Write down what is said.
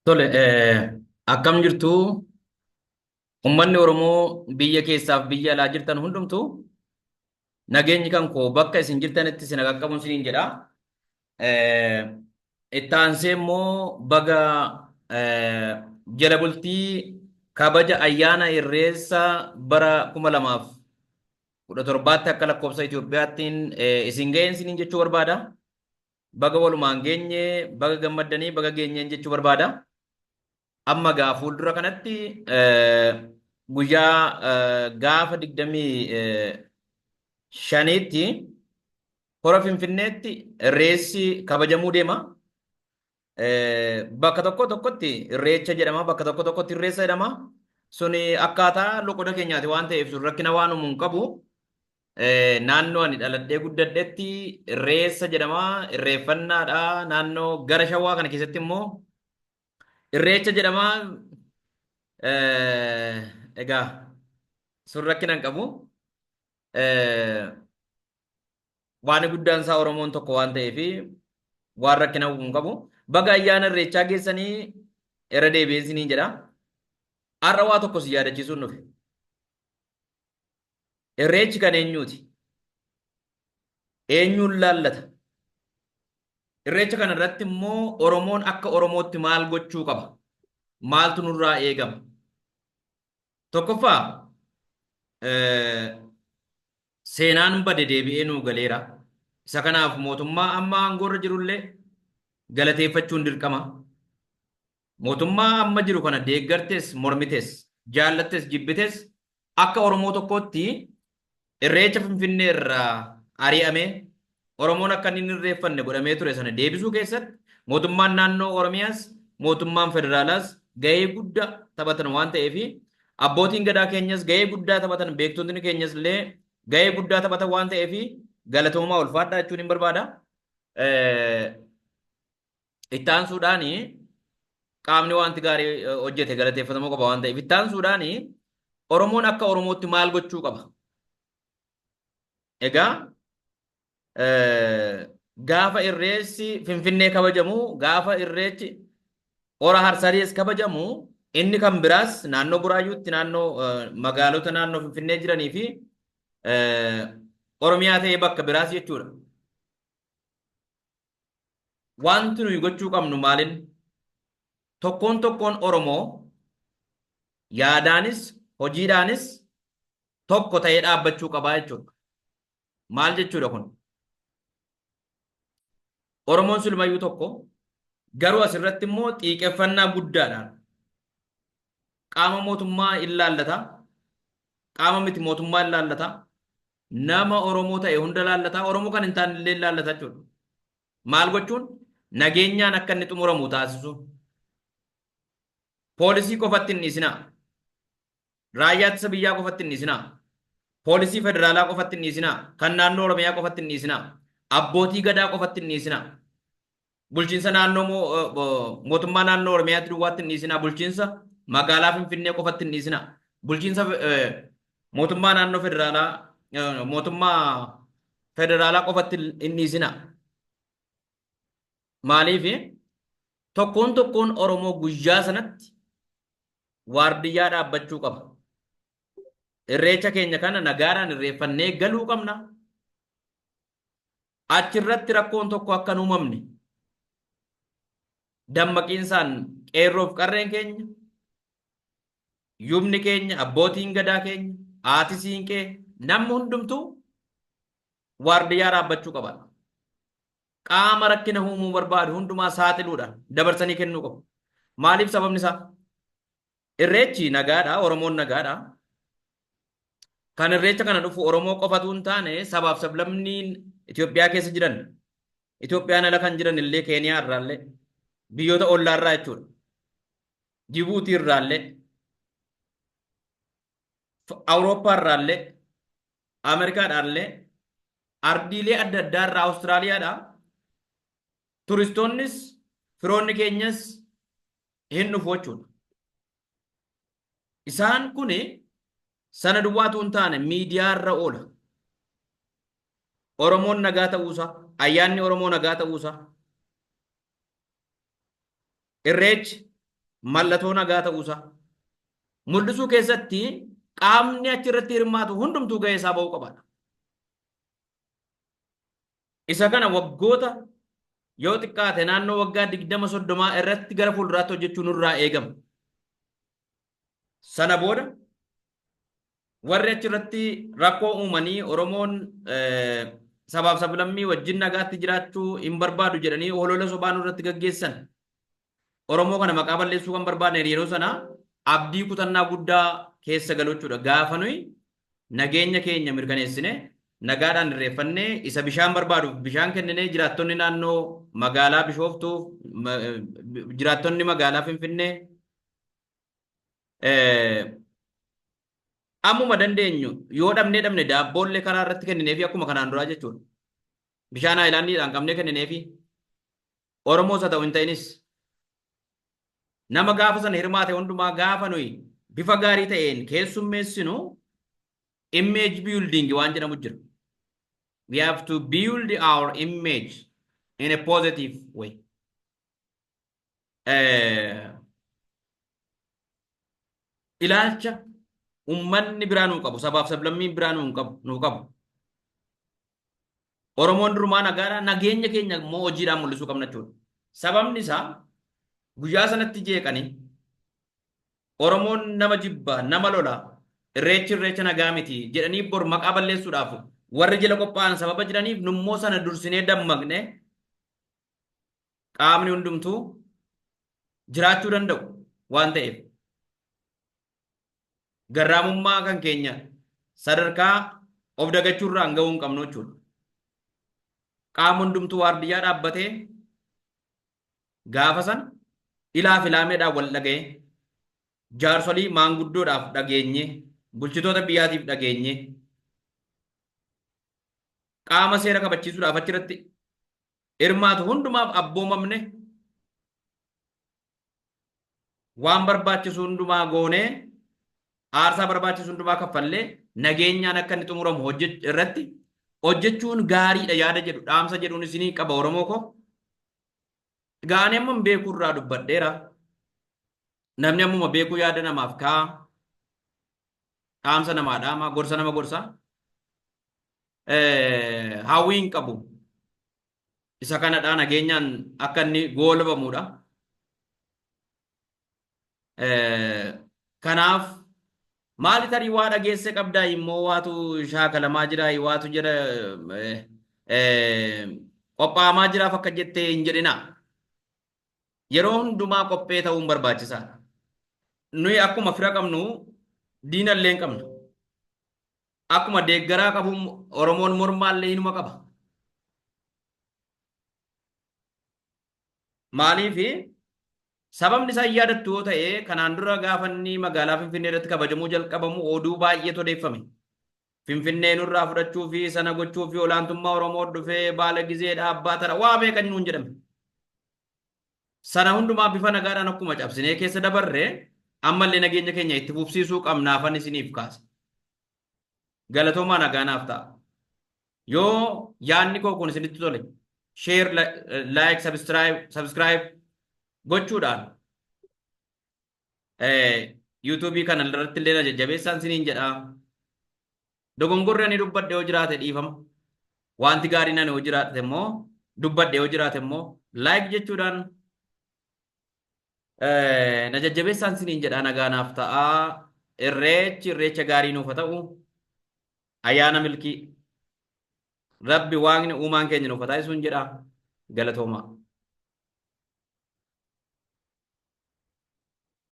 Tole, akkam jirtu uummanni Oromoo biyya keessaaf biyya alaa jirtan hundumtu nageenyi kan koo bakka isin jirtanitti isin qaqqabuun isiniin jedha. Eh, Itti aansee immoo baga jala bultii kabaja ayyaana irreessa bara 2017 akka lakkoofsa Itoophiyaattiin isin ga'een isiniin jechuu barbaada. Baga walumaan geenye, baga gammaddanii, baga geenyeen jechuu barbaada. Amma gaa fuuldura kanatti guyyaa gaafa 25tti hora Finfinneetti irreessi kabajamuu deema. Bakka tokko tokkotti irreecha jedhama, bakka tokko tokkotti irreessa jedhama. Suni akkaataa loqoda keenyaati waan ta'eef sun rakkina waan uumuu hin qabu. Naannoo ani dhaladhee guddadhetti irreessa jedhama, irreeffannaadha. Naannoo gara shawaa kana keessatti immoo irreecha jedhama. Egaa sun rakkina hin qabu. Waan guddaan isaa Oromoon tokko waan ta'eef waan rakkina hin qabu. Baga ayyaana irreechaa geessanii irra deebi'ee isiniin jedha. Har'a waa tokko si yaadachiisuun dhufe. Irreechi kan eenyuuti? Eenyuun laallata? Irreecha kana irratti immoo Oromoon akka Oromootti maal gochuu qaba? Maaltu nurraa eegama? Tokkoffaa seenaan bade deebi'ee nuu galeera. Isa kanaaf mootummaa amma aangoorra jirullee galateeffachuun dirqama. Mootummaa amma jiru kana deeggartes, mormites, jaallattes, jibbites akka Oromoo tokkootti irreecha Finfinnee irraa ari'amee Oromoon akka inni irreeffanne godhamee ture sana deebisuu keessatti mootummaan naannoo Oromiyaas mootummaan federaalaas gahee guddaa taphatan waan ta'eef abbootiin gadaa keenyas gahee guddaa taphatan beektonni keenyas illee gahee guddaa taphatan waan ta'eef galatoomaa ulfaadhaa jechuun hin barbaada. Itti aansuudhaan qaamni wanti gaarii hojjete galateeffatamuu qaba waan ta'eef itti aansuudhaan Oromoon akka Oromootti maal gochuu qaba? Egaa gaafa irreessi Finfinnee kabajamu, gaafa irreechi hora Harsadiis kabajamu, inni kan biraas naannoo Buraayyuutti, naannoo magaalota naannoo Finfinnee jiranii fi Oromiyaa ta'ee bakka biraas jechuudha. Wanti nuyi gochuu qabnu maalin? Tokkoon tokkoon Oromoo yaadaanis, hojiidhaanis tokko ta'ee dhaabbachuu qabaa jechuudha. Maal jechuudha kun? Oromoon sulmayyuu tokko garuu asirratti immoo xiiqeffannaa guddaadhaan qaama mootummaa ilaallata, qaama miti mootummaa ilaallata, nama Oromoo ta'e hunda ilaallata, Oromoo kan hin taane illee ilaallata jechuudha. Maal gochuun? Nageenyaan akka inni xumuramu taasisu. Poolisii qofatti hin dhiisinaa. Raayyaa ittisa biyyaa qofatti hin dhiisinaa. Poolisii federaalaa qofatti hin dhiisinaa. Kan naannoo Oromiyaa qofatti hin dhiisinaa. Abbootii gadaa qofatti hin dhiisinaa. Bulchiinsa naannoo mootummaa naannoo Oromiyaatti duwwaatti hin dhiisinaa. Bulchiinsa magaalaa Finfinnee qofatti hin dhiisinaa. Bulchiinsa mootummaa naannoo federaalaa mootummaa federaalaa qofatti hin dhiisinaa. Maaliif tokkoon tokkoon Oromoo guyyaa sanatti waardiyyaa dhaabbachuu qaba. Irreecha keenya kana nagaadhaan irreeffannee galuu qabna. Achirratti rakkoon tokko akka hin uumamne dammaqiinsaan qeerroof qarreen keenya, yumni keenya, abbootiin gadaa keenya, haati siinqee namni hundumtuu waardiyyaa dhaabbachuu qaba. Qaama rakkina uumuu barbaadu hundumaa saaxiluudhaan dabarsanii kennuu qabu. Maaliif sababni isaa? Irreechi nagaadha, Oromoon nagaadha. Kan irreecha kana dhufu Oromoo qofatu hin taane sabaaf sablammiin Itoophiyaa keessa jiran, Itoophiyaan ala kan jiran illee Keeniyaa irraallee, biyyoota ollaarraa jechuudha. Jibuutii irraallee, Awurooppaa irraallee, Ameerikaadhaallee, ardiilee adda addaa irraa Awustiraaliyaadhaa. Turistoonnis firoonni keenyas hin dhufu jechuudha. Isaan kun sana duwwaatu hin taane miidiyaa irra oola. Oromoon nagaa ta'uusaa, ayyaanni Oromoo nagaa ta'uusaa, irreechi mallattoo nagaa ta'uusaa mul'isuu keessatti qaamni achirratti hirmaatu hundumtuu ga'ee isaa ba'uu qaba. Isa kana waggoota yoo xiqqaate naannoo waggaa 20-30 irratti gara fuulduraatti hojjechuu nurraa eegama. Sana booda warri achirratti rakkoo uumanii Oromoon sabaaf sablammii wajjin nagaatti jiraachuu hin barbaadu jedhanii holola sobaa nurratti gaggeessan. Oromoo kana maqaa balleessuu kan barbaadne yeroo sana abdii kutannaa guddaa keessa galchuudha. Gaafa nuyi nageenya keenya mirkaneessine nagaadhaan irreeffannee isa bishaan barbaaduuf bishaan kenninee jiraattonni naannoo magaalaa Bishooftuuf jiraattonni magaalaa Finfinnee ammuma dandeenyu yoo dhabne daabboollee karaa irratti kennineefi akkuma kanaan duraa jechuudha. Bishaan haayilaandiidhaan qabnee kennineefi Oromoos haa ta'u hin ta'inis nama gaafa sana hirmaate hundumaa gaafa nuyi bifa gaarii ta'een keessummeessinu image building waan jedhamu jira. We have to build our image in a positive way. Ilaalcha ummanni biraa nuu qabu, sabaaf sablammiin biraa nuu qabu. Oromoon durumaa nagaadhaa nageenya keenya immoo hojiidhaan mul'isuu qabna jechuudha. Sababni isaa guyyaa sanatti jeeqanii Oromoon nama jibbaa, nama lolaa, irreecha nagaa miti jedhanii bor maqaa balleessuudhaaf warri jala qophaa'an sababa jiraniif nummoo sana dursinee dammaqne qaamni hundumtuu jiraachuu danda'u waan ta'eef garraamummaa kan keenya sadarkaa of dagachuurraa hanga'uu hin qabnu jechuudha. Qaama hundumtuu waardiyyaa dhaabbatee gaafa sana ilaaf ilaameedhaan wal dhaga'ee jaarsolii maanguddoodhaaf dhageenye bulchitoota biyyaatiif dhageenye qaama seera kabachiisuudhaaf achirratti hirmaatu hundumaaf abboomamne waan barbaachisu hundumaa goonee aarsaa barbaachisu hundumaa kaffallee nageenyaan akka inni xumuramu irratti hojjechuun gaariidha yaada jedhu dhaamsa jedhuun isinii qaba Oromoo ko gaanii amma beekuu irraa dubbadheera. Namni ammuma beekuu yaada namaaf kaa dhaamsa namaa dhaama gorsa nama gorsa hawwii hin qabu. Isa kanadhaa nageenyaan akka inni goolabamuudha. Kanaaf maali tarii waa dhageesse qabdaa immoo waatu shaakalamaa jira waatu jira qophaa'amaa jiraaf akka jettee hin jedhinaa. Yeroo hundumaa qophee ta'uun barbaachisaadha. Nuyi akkuma fira qabnu diinallee hin qabnu. Akkuma deeggaraa qabu Oromoon mormaallee inuma qaba. Maaliif sababni isaa yaadattu yoo ta'e kanaan dura gaafanni magaalaa Finfinnee irratti kabajamuu jalqabamu oduu baay'ee odeeffame. Finfinnee nurraa fudhachuu fi sana gochuu fi olaantummaa Oromoo dhufee baala gizeedha abbaa tara waa beekanii nuun jedhame. Sana hundumaa bifa nagaadhaan akkuma cabsinee keessa dabarree ammallee nageenya keenya itti fufsiisuu qabnaafan isiniif kaasa. Galatoomaa nagaanaaf ta'a. Yoo yaadni koo kun isinitti tole share like subscribe gochuudhaan YouTube kana irratti illee jajjabeessaan isiniin jedha. Dogongorri ani dubbadhe yoo jiraate dhiifama. Wanti gaariin ani yoo jiraate immoo dubbadhe yoo jiraate immoo like jechuudhaan na jajjabeessaan isiniin jedha nagaanaaf ta'a. Irreecha gaarii nuuf haa ta'u. Ayyaana milkii Rabbi waaqni uumaan keenya nuuf haa taasisuun jedha. Galatoomaa.